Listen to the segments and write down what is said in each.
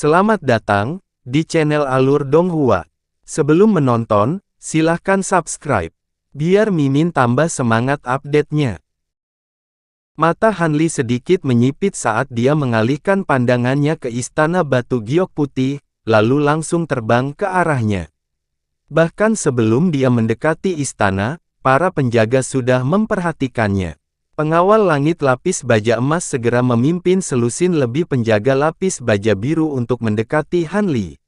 Selamat datang di channel Alur Donghua. Sebelum menonton, silahkan subscribe, biar Mimin tambah semangat update-nya. Mata Han Li sedikit menyipit saat dia mengalihkan pandangannya ke istana batu giok putih, lalu langsung terbang ke arahnya. Bahkan sebelum dia mendekati istana, para penjaga sudah memperhatikannya. Pengawal langit lapis baja emas segera memimpin selusin lebih penjaga lapis baja biru untuk mendekati Han Li.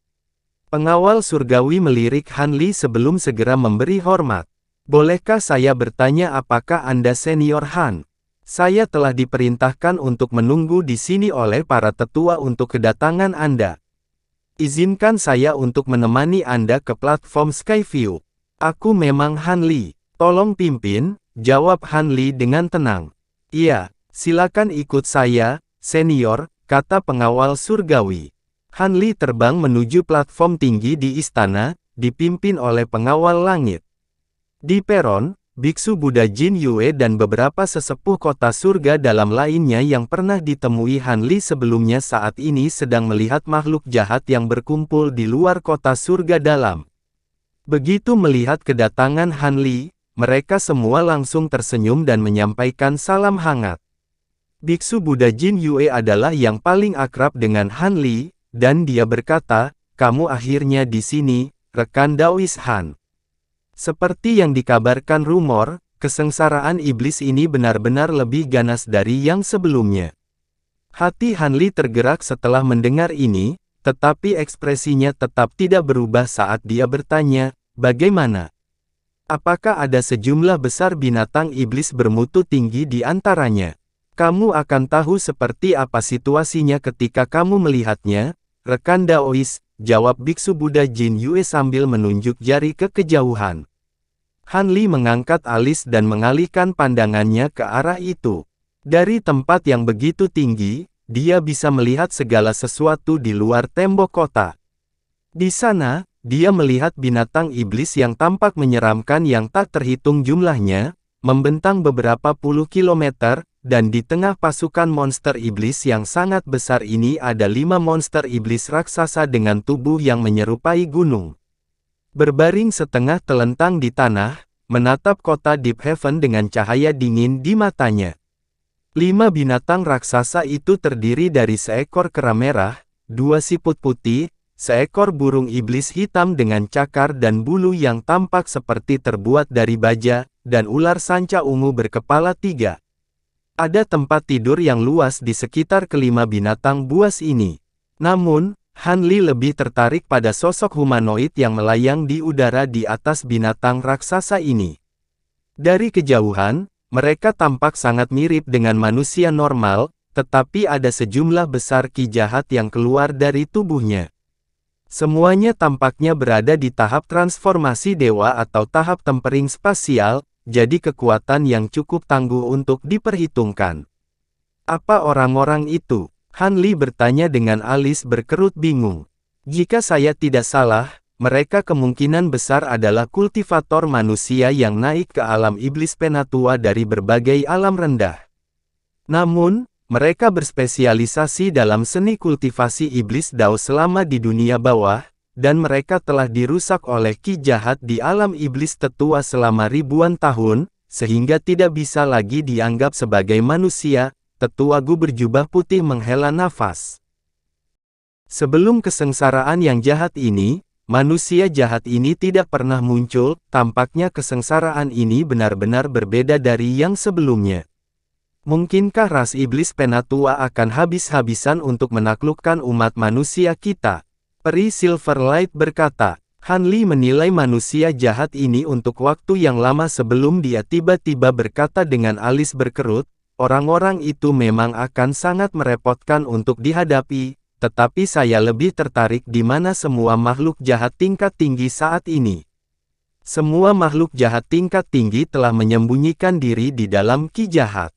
Pengawal surgawi melirik Han Li sebelum segera memberi hormat. Bolehkah saya bertanya apakah Anda senior Han? Saya telah diperintahkan untuk menunggu di sini oleh para tetua untuk kedatangan Anda. Izinkan saya untuk menemani Anda ke platform Skyview. Aku memang Han Li. Tolong pimpin, jawab Han Li dengan tenang. Iya, silakan ikut saya, senior, kata pengawal surgawi. Han Li terbang menuju platform tinggi di istana, dipimpin oleh pengawal langit. Di peron, Biksu Buddha Jin Yue dan beberapa sesepuh kota surga dalam lainnya yang pernah ditemui Han Li sebelumnya saat ini sedang melihat makhluk jahat yang berkumpul di luar kota surga dalam. Begitu melihat kedatangan Han Li, mereka semua langsung tersenyum dan menyampaikan salam hangat. Biksu Buddha Jin Yue adalah yang paling akrab dengan Han Li, dan dia berkata, "Kamu akhirnya di sini, rekan Daois Han." Seperti yang dikabarkan rumor, kesengsaraan iblis ini benar-benar lebih ganas dari yang sebelumnya. Hati Han Li tergerak setelah mendengar ini, tetapi ekspresinya tetap tidak berubah saat dia bertanya, "Bagaimana? Apakah ada sejumlah besar binatang iblis bermutu tinggi di antaranya? Kamu akan tahu seperti apa situasinya ketika kamu melihatnya, rekan Daois," jawab Biksu Buddha Jin Yue sambil menunjuk jari ke kejauhan. Han Li mengangkat alis dan mengalihkan pandangannya ke arah itu. Dari tempat yang begitu tinggi, dia bisa melihat segala sesuatu di luar tembok kota. Di sana, dia melihat binatang iblis yang tampak menyeramkan yang tak terhitung jumlahnya, membentang beberapa puluh kilometer, dan di tengah pasukan monster iblis yang sangat besar ini ada 5 monster iblis raksasa dengan tubuh yang menyerupai gunung. Berbaring setengah telentang di tanah, menatap kota Deep Heaven dengan cahaya dingin di matanya. 5 binatang raksasa itu terdiri dari seekor kera merah, 2 siput putih, seekor burung iblis hitam dengan cakar dan bulu yang tampak seperti terbuat dari baja, dan ular sanca ungu berkepala 3. Ada tempat tidur yang luas di sekitar kelima binatang buas ini. Namun, Han Li lebih tertarik pada sosok humanoid yang melayang di udara di atas binatang raksasa ini. Dari kejauhan, mereka tampak sangat mirip dengan manusia normal, tetapi ada sejumlah besar ki jahat yang keluar dari tubuhnya. Semuanya tampaknya berada di tahap transformasi dewa atau tahap tempering spasial, jadi kekuatan yang cukup tangguh untuk diperhitungkan. Apa orang-orang itu? Han Li bertanya dengan alis berkerut bingung. Jika saya tidak salah, mereka kemungkinan besar adalah kultivator manusia yang naik ke alam iblis penatua dari berbagai alam rendah. Namun, mereka berspesialisasi dalam seni kultivasi iblis Dao selama di dunia bawah, dan mereka telah dirusak oleh ki jahat di alam iblis tetua selama ribuan tahun, sehingga tidak bisa lagi dianggap sebagai manusia. Tetua Gu berjubah putih menghela nafas. Sebelum kesengsaraan yang jahat ini, manusia jahat ini tidak pernah muncul, tampaknya kesengsaraan ini benar-benar berbeda dari yang sebelumnya. Mungkinkah ras iblis penatua akan habis-habisan untuk menaklukkan umat manusia kita? Peri Silverlight berkata. Han Li menilai manusia jahat ini untuk waktu yang lama sebelum dia tiba-tiba berkata dengan alis berkerut, orang-orang itu memang akan sangat merepotkan untuk dihadapi, tetapi saya lebih tertarik di mana semua makhluk jahat tingkat tinggi saat ini. Semua makhluk jahat tingkat tinggi telah menyembunyikan diri di dalam ki jahat.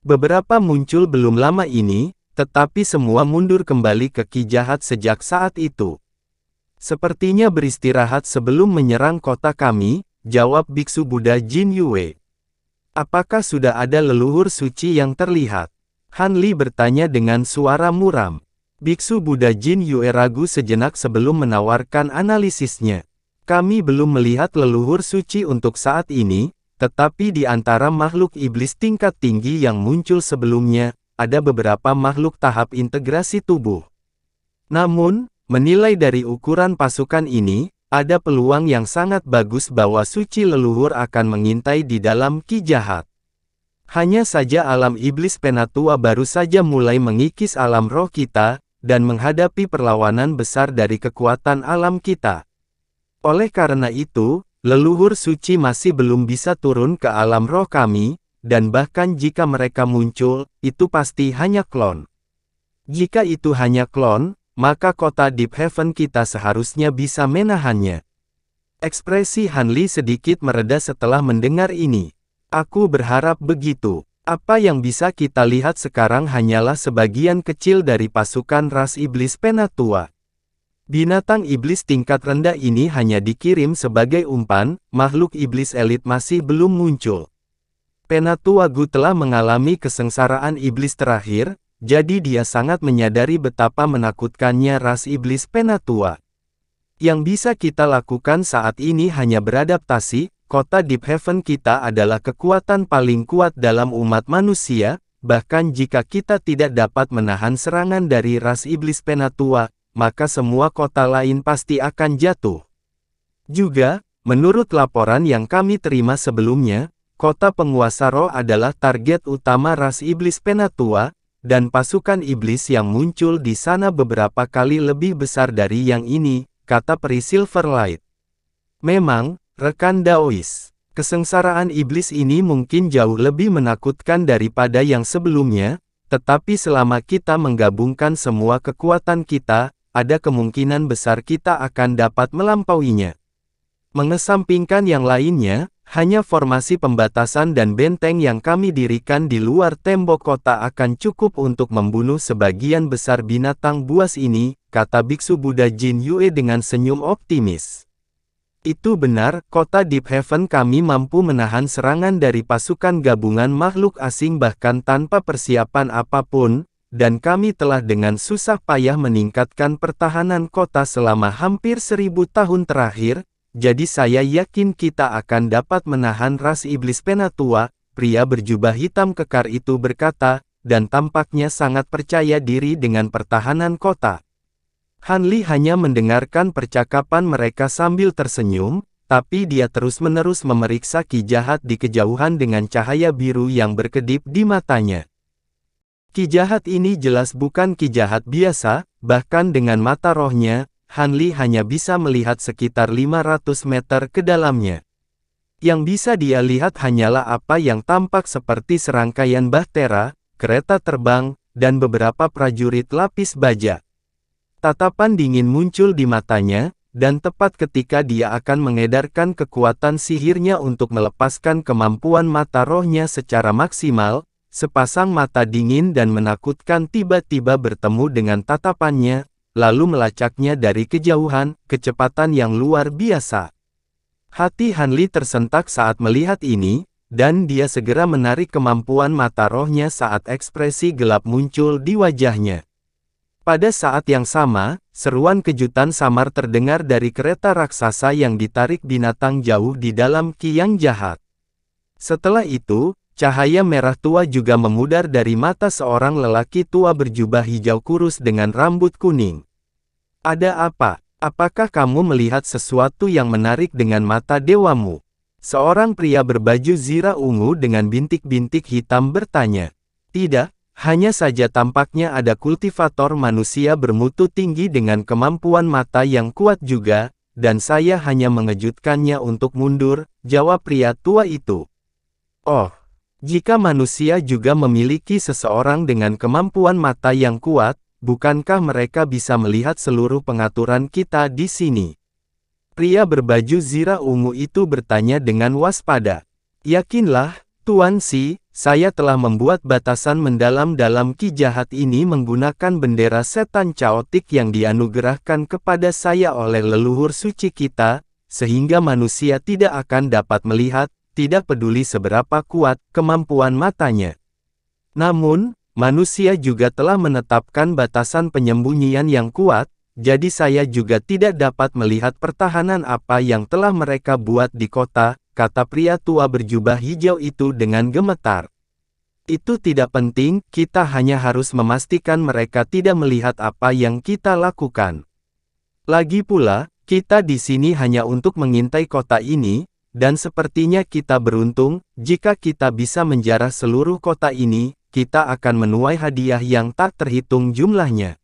Beberapa muncul belum lama ini, tetapi semua mundur kembali ke ki jahat sejak saat itu. Sepertinya beristirahat sebelum menyerang kota kami, jawab Biksu Buddha Jin Yue. Apakah sudah ada leluhur suci yang terlihat? Han Li bertanya dengan suara muram. Biksu Buddha Jin Yue ragu sejenak sebelum menawarkan analisisnya. Kami belum melihat leluhur suci untuk saat ini, tetapi di antara makhluk iblis tingkat tinggi yang muncul sebelumnya, ada beberapa makhluk tahap integrasi tubuh. Namun, menilai dari ukuran pasukan ini, ada peluang yang sangat bagus bahwa suci leluhur akan mengintai di dalam ki jahat. Hanya saja alam iblis penatua baru saja mulai mengikis alam roh kita, dan menghadapi perlawanan besar dari kekuatan alam kita. Oleh karena itu, leluhur suci masih belum bisa turun ke alam roh kami, dan bahkan jika mereka muncul, itu pasti hanya klon. Jika itu hanya klon, maka kota Deep Heaven kita seharusnya bisa menahannya. Ekspresi Han Li sedikit mereda setelah mendengar ini. Aku berharap begitu. Apa yang bisa kita lihat sekarang hanyalah sebagian kecil dari pasukan ras iblis penatua. Binatang iblis tingkat rendah ini hanya dikirim sebagai umpan, makhluk iblis elit masih belum muncul. Penatua Gu telah mengalami kesengsaraan iblis terakhir, jadi dia sangat menyadari betapa menakutkannya ras iblis penatua. Yang bisa kita lakukan saat ini hanya beradaptasi. Kota Deep Heaven kita adalah kekuatan paling kuat dalam umat manusia, bahkan jika kita tidak dapat menahan serangan dari ras iblis penatua, maka semua kota lain pasti akan jatuh. Juga, menurut laporan yang kami terima sebelumnya, kota penguasa roh adalah target utama ras iblis penatua, dan pasukan iblis yang muncul di sana beberapa kali lebih besar dari yang ini, kata peri Silverlight. Memang, rekan Daois, kesengsaraan iblis ini mungkin jauh lebih menakutkan daripada yang sebelumnya, tetapi selama kita menggabungkan semua kekuatan kita, ada kemungkinan besar kita akan dapat melampauinya. Mengesampingkan yang lainnya, hanya formasi pembatasan dan benteng yang kami dirikan di luar tembok kota akan cukup untuk membunuh sebagian besar binatang buas ini, kata Biksu Buddha Jin Yue dengan senyum optimis. Itu benar, kota Deep Heaven kami mampu menahan serangan dari pasukan gabungan makhluk asing bahkan tanpa persiapan apapun, dan kami telah dengan susah payah meningkatkan pertahanan kota selama hampir 1000 tahun terakhir, jadi saya yakin kita akan dapat menahan ras iblis penatua, pria berjubah hitam kekar itu berkata, dan tampaknya sangat percaya diri dengan pertahanan kota. Han Li hanya mendengarkan percakapan mereka sambil tersenyum, tapi dia terus-menerus memeriksa ki jahat di kejauhan dengan cahaya biru yang berkedip di matanya. Ki jahat ini jelas bukan ki jahat biasa, bahkan dengan mata rohnya, Han Li hanya bisa melihat sekitar 500 meter ke dalamnya. Yang bisa dia lihat hanyalah apa yang tampak seperti serangkaian bahtera, kereta terbang, dan beberapa prajurit lapis baja. Tatapan dingin muncul di matanya, dan tepat ketika dia akan mengedarkan kekuatan sihirnya untuk melepaskan kemampuan mata rohnya secara maksimal, sepasang mata dingin dan menakutkan tiba-tiba bertemu dengan tatapannya, lalu melacaknya dari kejauhan, kecepatan yang luar biasa. Hati Han Li tersentak saat melihat ini, dan dia segera menarik kemampuan mata rohnya saat ekspresi gelap muncul di wajahnya. Pada saat yang sama, seruan kejutan samar terdengar dari kereta raksasa yang ditarik binatang jauh di dalam ki yang jahat. Setelah itu, cahaya merah tua juga memudar dari mata seorang lelaki tua berjubah hijau kurus dengan rambut kuning. Ada apa? Apakah kamu melihat sesuatu yang menarik dengan mata dewamu? Seorang pria berbaju zirah ungu dengan bintik-bintik hitam bertanya. Tidak. Hanya saja tampaknya ada kultivator manusia bermutu tinggi dengan kemampuan mata yang kuat juga, dan saya hanya mengejutkannya untuk mundur, jawab pria tua itu. Oh, jika manusia juga memiliki seseorang dengan kemampuan mata yang kuat, bukankah mereka bisa melihat seluruh pengaturan kita di sini? Pria berbaju zirah ungu itu bertanya dengan waspada. Yakinlah, Tuan Si, saya telah membuat batasan mendalam dalam ki jahat ini menggunakan bendera setan caotik yang dianugerahkan kepada saya oleh leluhur suci kita, sehingga manusia tidak akan dapat melihat, tidak peduli seberapa kuat kemampuan matanya. Namun, manusia juga telah menetapkan batasan penyembunyian yang kuat, jadi saya juga tidak dapat melihat pertahanan apa yang telah mereka buat di kota, kata pria tua berjubah hijau itu dengan gemetar. Itu tidak penting, kita hanya harus memastikan mereka tidak melihat apa yang kita lakukan. Lagi pula, kita di sini hanya untuk mengintai kota ini, dan sepertinya kita beruntung, jika kita bisa menjarah seluruh kota ini, kita akan menuai hadiah yang tak terhitung jumlahnya.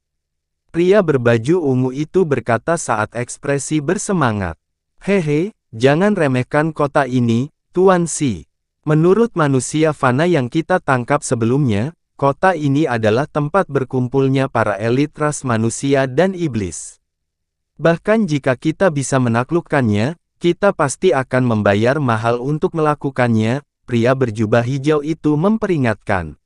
Pria berbaju ungu itu berkata saat ekspresi bersemangat. Hehe, jangan remehkan kota ini, Tuan Si. Menurut manusia fana yang kita tangkap sebelumnya, kota ini adalah tempat berkumpulnya para elit ras manusia dan iblis. Bahkan jika kita bisa menaklukkannya, kita pasti akan membayar mahal untuk melakukannya, pria berjubah hijau itu memperingatkan.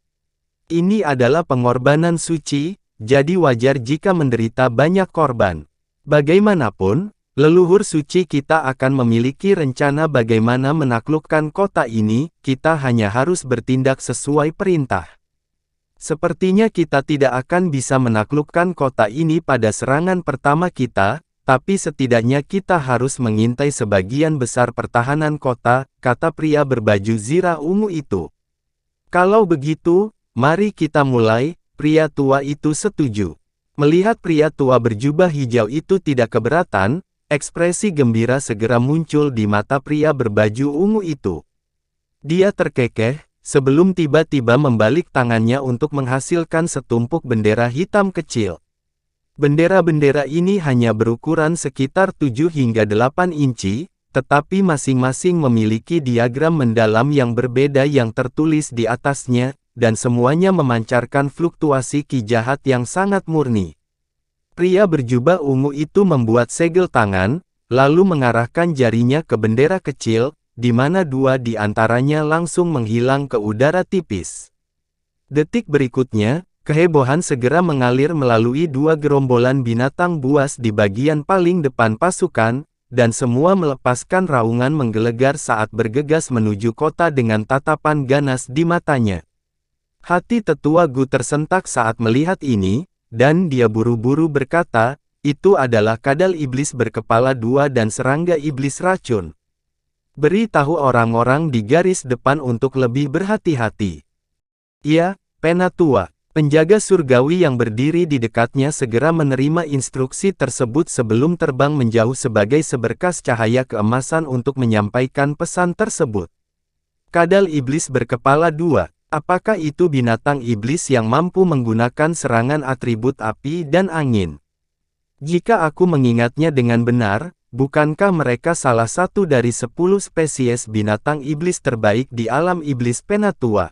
Ini adalah pengorbanan suci, jadi wajar jika menderita banyak korban. Bagaimanapun, leluhur suci kita akan memiliki rencana bagaimana menaklukkan kota ini, kita hanya harus bertindak sesuai perintah. Sepertinya kita tidak akan bisa menaklukkan kota ini pada serangan pertama kita, tapi setidaknya kita harus mengintai sebagian besar pertahanan kota, kata pria berbaju zirah ungu itu. Kalau begitu, mari kita mulai, pria tua itu setuju. Melihat pria tua berjubah hijau itu tidak keberatan, ekspresi gembira segera muncul di mata pria berbaju ungu itu. Dia terkekeh, sebelum tiba-tiba membalik tangannya untuk menghasilkan setumpuk bendera hitam kecil. Bendera-bendera ini hanya berukuran sekitar 7 hingga 8 inci, tetapi masing-masing memiliki diagram mendalam yang berbeda yang tertulis di atasnya, dan semuanya memancarkan fluktuasi ki jahat yang sangat murni. Pria berjubah ungu itu membuat segel tangan, lalu mengarahkan jarinya ke bendera kecil, di mana dua di antaranya langsung menghilang ke udara tipis. Detik berikutnya, kehebohan segera mengalir melalui dua gerombolan binatang buas di bagian paling depan pasukan, dan semua melepaskan raungan menggelegar saat bergegas menuju kota dengan tatapan ganas di matanya. Hati tetua Gu tersentak saat melihat ini, dan dia buru-buru berkata, itu adalah kadal iblis berkepala dua dan serangga iblis racun. Beritahu orang-orang di garis depan untuk lebih berhati-hati. Ya, Penatua, penjaga surgawi yang berdiri di dekatnya segera menerima instruksi tersebut sebelum terbang menjauh sebagai seberkas cahaya keemasan untuk menyampaikan pesan tersebut. Kadal iblis berkepala dua. Apakah itu binatang iblis yang mampu menggunakan serangan atribut api dan angin? Jika aku mengingatnya dengan benar, bukankah mereka salah satu dari 10 spesies binatang iblis terbaik di alam iblis Penatua?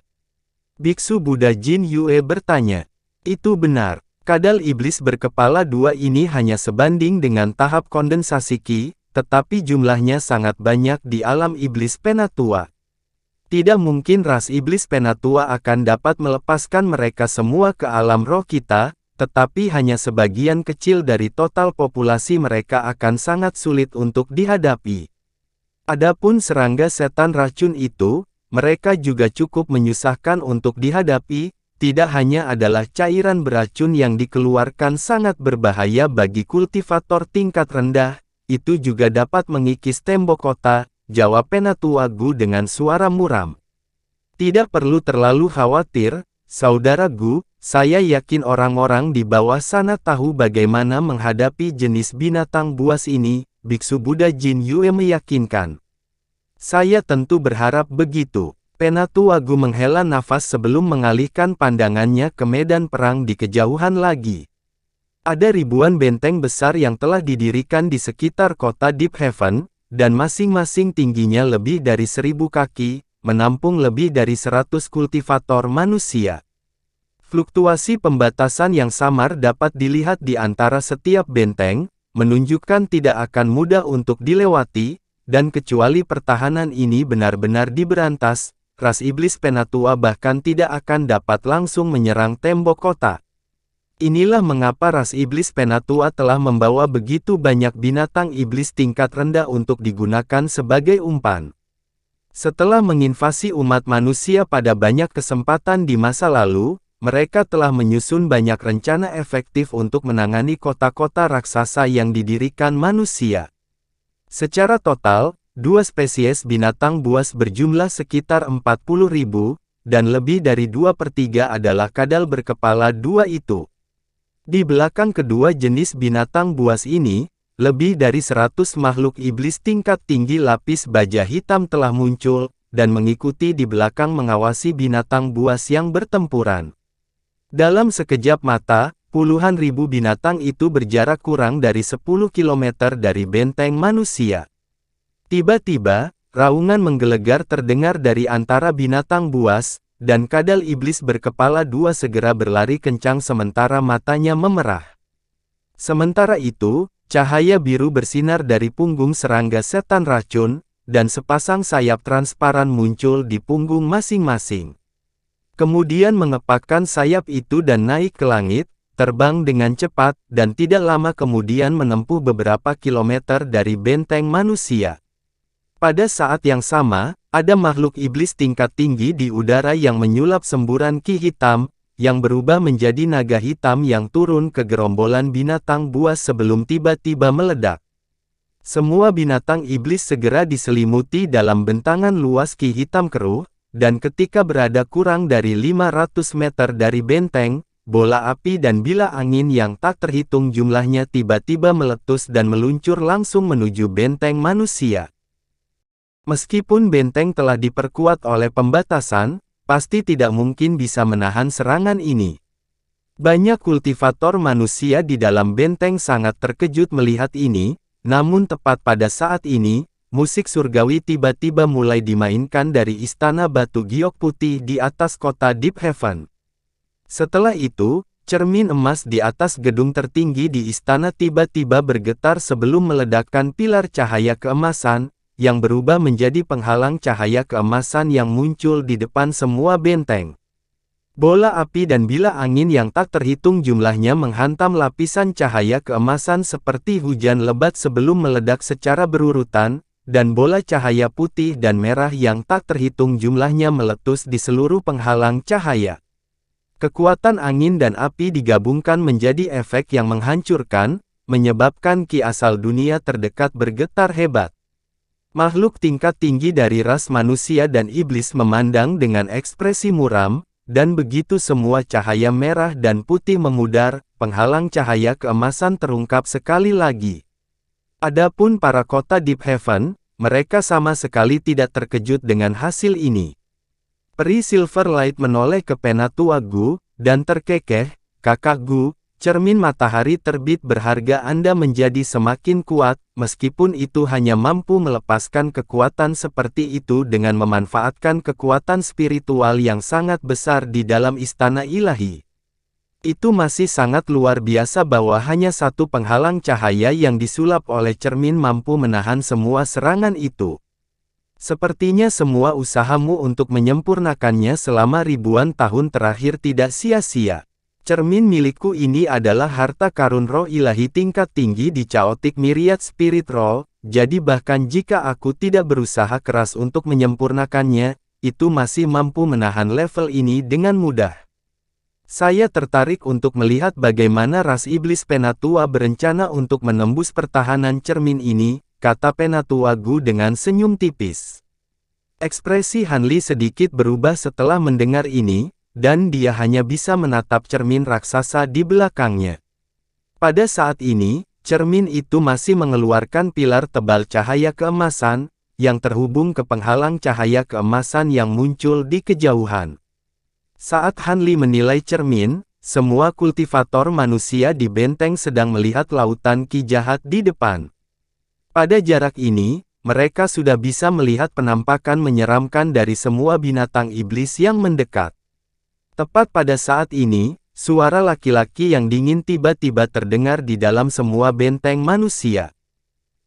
Biksu Buddha Jin Yue bertanya. Itu benar, kadal iblis berkepala dua ini hanya sebanding dengan tahap kondensasi ki, tetapi jumlahnya sangat banyak di alam iblis Penatua. Tidak mungkin ras iblis Penatua akan dapat melepaskan mereka semua ke alam roh kita, tetapi hanya sebagian kecil dari total populasi mereka akan sangat sulit untuk dihadapi. Adapun serangga setan racun itu, mereka juga cukup menyusahkan untuk dihadapi, tidak hanya adalah cairan beracun yang dikeluarkan sangat berbahaya bagi kultivator tingkat rendah, itu juga dapat mengikis tembok kota, jawab Penatua Gu dengan suara muram. Tidak perlu terlalu khawatir, Saudara Gu, saya yakin orang-orang di bawah sana tahu bagaimana menghadapi jenis binatang buas ini, Biksu Buddha Jin Yue meyakinkan. Saya tentu berharap begitu. Penatua Gu menghela nafas sebelum mengalihkan pandangannya ke medan perang di kejauhan lagi. Ada ribuan benteng besar yang telah didirikan di sekitar kota Deep Heaven, dan masing-masing tingginya lebih dari 1000 kaki, menampung lebih dari 100 kultivator manusia. Fluktuasi pembatasan yang samar dapat dilihat di antara setiap benteng, menunjukkan tidak akan mudah untuk dilewati, dan kecuali pertahanan ini benar-benar diberantas, ras iblis Penatua bahkan tidak akan dapat langsung menyerang tembok kota. Inilah mengapa ras iblis Penatua telah membawa begitu banyak binatang iblis tingkat rendah untuk digunakan sebagai umpan. Setelah menginvasi umat manusia pada banyak kesempatan di masa lalu, mereka telah menyusun banyak rencana efektif untuk menangani kota-kota raksasa yang didirikan manusia. Secara total, dua spesies binatang buas berjumlah sekitar 40.000, dan lebih dari 2/3 adalah kadal berkepala dua itu. Di belakang kedua jenis binatang buas ini, lebih dari 100 makhluk iblis tingkat tinggi lapis baja hitam telah muncul, dan mengikuti di belakang mengawasi binatang buas yang bertempuran. Dalam sekejap mata, puluhan ribu binatang itu berjarak kurang dari 10 km dari benteng manusia. Tiba-tiba, raungan menggelegar terdengar dari antara binatang buas, dan kadal iblis berkepala dua segera berlari kencang sementara matanya memerah. Sementara itu, cahaya biru bersinar dari punggung serangga setan racun, dan sepasang sayap transparan muncul di punggung masing-masing. Kemudian mengepakkan sayap itu dan naik ke langit, terbang dengan cepat, dan tidak lama kemudian menempuh beberapa kilometer dari benteng manusia. Pada saat yang sama, ada makhluk iblis tingkat tinggi di udara yang menyulap semburan ki hitam, yang berubah menjadi naga hitam yang turun ke gerombolan binatang buas sebelum tiba-tiba meledak. Semua binatang iblis segera diselimuti dalam bentangan luas ki hitam keruh, dan ketika berada kurang dari 500 meter dari benteng, bola api dan bila angin yang tak terhitung jumlahnya tiba-tiba meletus dan meluncur langsung menuju benteng manusia. Meskipun benteng telah diperkuat oleh pembatasan, pasti tidak mungkin bisa menahan serangan ini. Banyak kultivator manusia di dalam benteng sangat terkejut melihat ini, namun tepat pada saat ini, musik surgawi tiba-tiba mulai dimainkan dari istana batu giok putih di atas kota Deep Heaven. Setelah itu, cermin emas di atas gedung tertinggi di istana tiba-tiba bergetar sebelum meledakkan pilar cahaya keemasan, yang berubah menjadi penghalang cahaya keemasan yang muncul di depan semua benteng. Bola api dan bila angin yang tak terhitung jumlahnya menghantam lapisan cahaya keemasan seperti hujan lebat sebelum meledak secara berurutan, dan bola cahaya putih dan merah yang tak terhitung jumlahnya meletus di seluruh penghalang cahaya. Kekuatan angin dan api digabungkan menjadi efek yang menghancurkan, menyebabkan ki asal dunia terdekat bergetar hebat. Makhluk tingkat tinggi dari ras manusia dan iblis memandang dengan ekspresi muram, dan begitu semua cahaya merah dan putih memudar, penghalang cahaya keemasan terungkap sekali lagi. Adapun para kota Deep Heaven, mereka sama sekali tidak terkejut dengan hasil ini. Peri Silverlight menoleh ke Penatua Gu, dan terkekeh, "Kakak Gu, cermin matahari terbit berharga Anda menjadi semakin kuat, meskipun itu hanya mampu melepaskan kekuatan seperti itu dengan memanfaatkan kekuatan spiritual yang sangat besar di dalam istana ilahi. Itu masih sangat luar biasa bahwa hanya satu penghalang cahaya yang disulap oleh cermin mampu menahan semua serangan itu. Sepertinya semua usahamu untuk menyempurnakannya selama ribuan tahun terakhir tidak sia-sia. Cermin milikku ini adalah harta karun roh ilahi tingkat tinggi di Chaotic Myriad Spirit Roll, jadi bahkan jika aku tidak berusaha keras untuk menyempurnakannya, itu masih mampu menahan level ini dengan mudah. Saya tertarik untuk melihat bagaimana ras iblis Penatua berencana untuk menembus pertahanan cermin ini, kata Penatua Gu dengan senyum tipis. Ekspresi Hanli sedikit berubah setelah mendengar ini, dan dia hanya bisa menatap cermin raksasa di belakangnya. Pada saat ini, cermin itu masih mengeluarkan pilar tebal cahaya keemasan, yang terhubung ke penghalang cahaya keemasan yang muncul di kejauhan. Saat Hanli menilai cermin, semua kultivator manusia di benteng sedang melihat lautan ki jahat di depan. Pada jarak ini, mereka sudah bisa melihat penampakan menyeramkan dari semua binatang iblis yang mendekat. Tepat pada saat ini, suara laki-laki yang dingin tiba-tiba terdengar di dalam semua benteng manusia.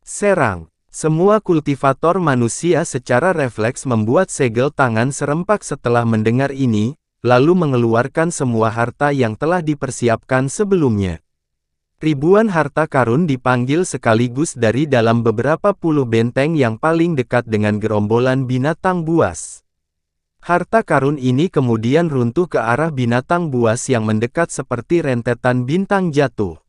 Serang! Semua kultivator manusia secara refleks membuat segel tangan serempak setelah mendengar ini, lalu mengeluarkan semua harta yang telah dipersiapkan sebelumnya. Ribuan harta karun dipanggil sekaligus dari dalam beberapa puluh benteng yang paling dekat dengan gerombolan binatang buas. Harta karun ini kemudian runtuh ke arah binatang buas yang mendekat seperti rentetan bintang jatuh.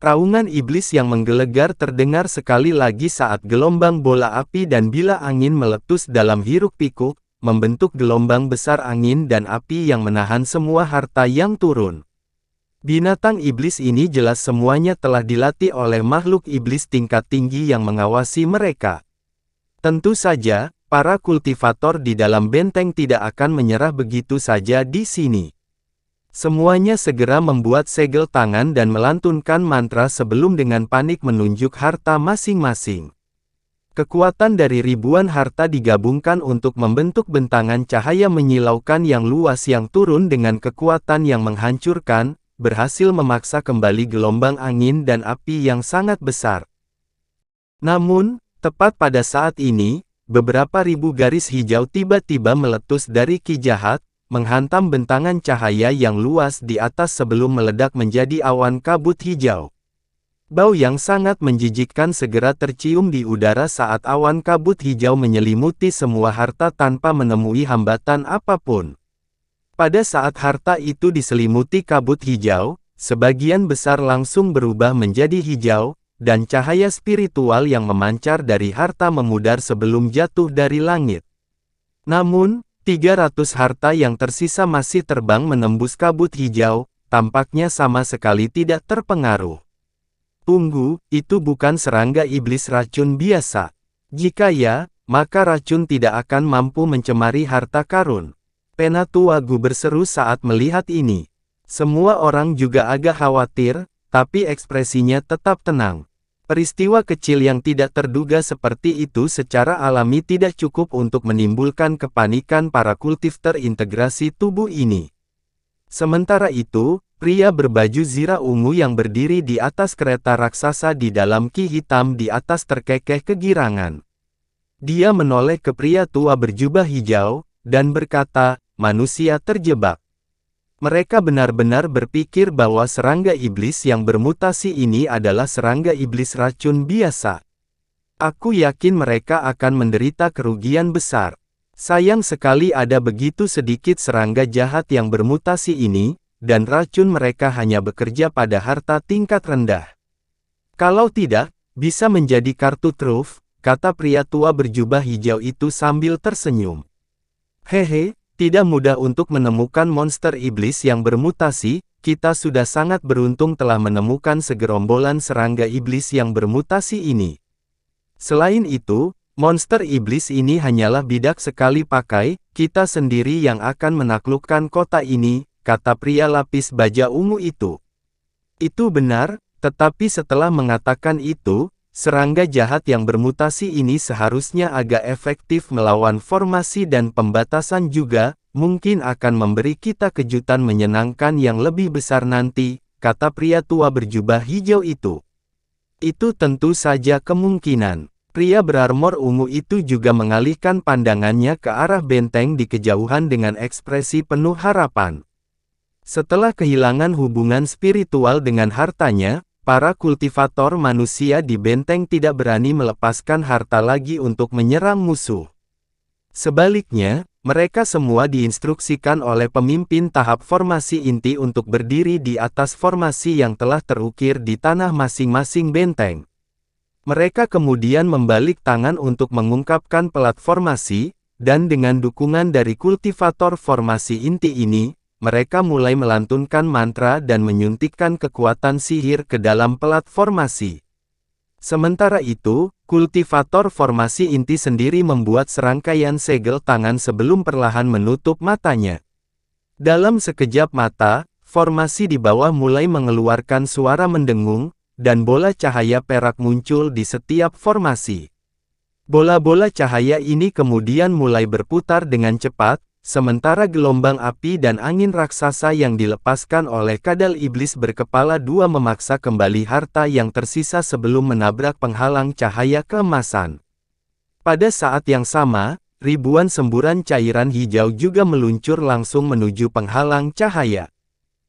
Raungan iblis yang menggelegar terdengar sekali lagi saat gelombang bola api dan bila angin meletus dalam hiruk-pikuk, membentuk gelombang besar angin dan api yang menahan semua harta yang turun. Binatang iblis ini jelas semuanya telah dilatih oleh makhluk iblis tingkat tinggi yang mengawasi mereka. Tentu saja, para kultivator di dalam benteng tidak akan menyerah begitu saja di sini. Semuanya segera membuat segel tangan dan melantunkan mantra sebelum dengan panik menunjuk harta masing-masing. Kekuatan dari ribuan harta digabungkan untuk membentuk bentangan cahaya menyilaukan yang luas yang turun dengan kekuatan yang menghancurkan, berhasil memaksa kembali gelombang angin dan api yang sangat besar. Namun, tepat pada saat ini, beberapa ribu garis hijau tiba-tiba meletus dari Ki Jahat, menghantam bentangan cahaya yang luas di atas sebelum meledak menjadi awan kabut hijau. Bau yang sangat menjijikkan segera tercium di udara saat awan kabut hijau menyelimuti semua harta tanpa menemui hambatan apapun. Pada saat harta itu diselimuti kabut hijau, sebagian besar langsung berubah menjadi hijau, dan cahaya spiritual yang memancar dari harta memudar sebelum jatuh dari langit. Namun, 300 harta yang tersisa masih terbang menembus kabut hijau, tampaknya sama sekali tidak terpengaruh. Tunggu, itu bukan serangga iblis racun biasa. Jika ya, maka racun tidak akan mampu mencemari harta karun. Penatua-Gu berseru saat melihat ini. Semua orang juga agak khawatir, tapi ekspresinya tetap tenang. Peristiwa kecil yang tidak terduga seperti itu secara alami tidak cukup untuk menimbulkan kepanikan para kultif terintegrasi tubuh ini. Sementara itu, pria berbaju zirah ungu yang berdiri di atas kereta raksasa di dalam ki hitam di atas terkekeh kegirangan. Dia menoleh ke pria tua berjubah hijau, dan berkata, "Manusia terjebak." Mereka benar-benar berpikir bahwa serangga iblis yang bermutasi ini adalah serangga iblis racun biasa. Aku yakin mereka akan menderita kerugian besar. Sayang sekali ada begitu sedikit serangga jahat yang bermutasi ini, dan racun mereka hanya bekerja pada harta tingkat rendah. Kalau tidak, bisa menjadi kartu truf, kata pria tua berjubah hijau itu sambil tersenyum. Hehe. Tidak mudah untuk menemukan monster iblis yang bermutasi, kita sudah sangat beruntung telah menemukan segerombolan serangga iblis yang bermutasi ini. Selain itu, monster iblis ini hanyalah bidak sekali pakai, kita sendiri yang akan menaklukkan kota ini, kata pria lapis baja ungu itu. Itu benar, tetapi setelah mengatakan itu, serangga jahat yang bermutasi ini seharusnya agak efektif melawan formasi dan pembatasan juga, mungkin akan memberi kita kejutan menyenangkan yang lebih besar nanti, kata pria tua berjubah hijau itu. Itu tentu saja kemungkinan. Pria berarmor ungu itu juga mengalihkan pandangannya ke arah benteng di kejauhan dengan ekspresi penuh harapan. Setelah kehilangan hubungan spiritual dengan hartanya, para kultivator manusia di benteng tidak berani melepaskan harta lagi untuk menyerang musuh. Sebaliknya, mereka semua diinstruksikan oleh pemimpin tahap formasi inti untuk berdiri di atas formasi yang telah terukir di tanah masing-masing benteng. Mereka kemudian membalik tangan untuk mengungkapkan pelat formasi, dan dengan dukungan dari kultivator formasi inti ini, mereka mulai melantunkan mantra dan menyuntikkan kekuatan sihir ke dalam pelat formasi. Sementara itu, kultivator formasi inti sendiri membuat serangkaian segel tangan sebelum perlahan menutup matanya. Dalam sekejap mata, formasi di bawah mulai mengeluarkan suara mendengung, dan bola cahaya perak muncul di setiap formasi. Bola-bola cahaya ini kemudian mulai berputar dengan cepat, sementara gelombang api dan angin raksasa yang dilepaskan oleh kadal iblis berkepala dua memaksa kembali harta yang tersisa sebelum menabrak penghalang cahaya keemasan. Pada saat yang sama, ribuan semburan cairan hijau juga meluncur langsung menuju penghalang cahaya.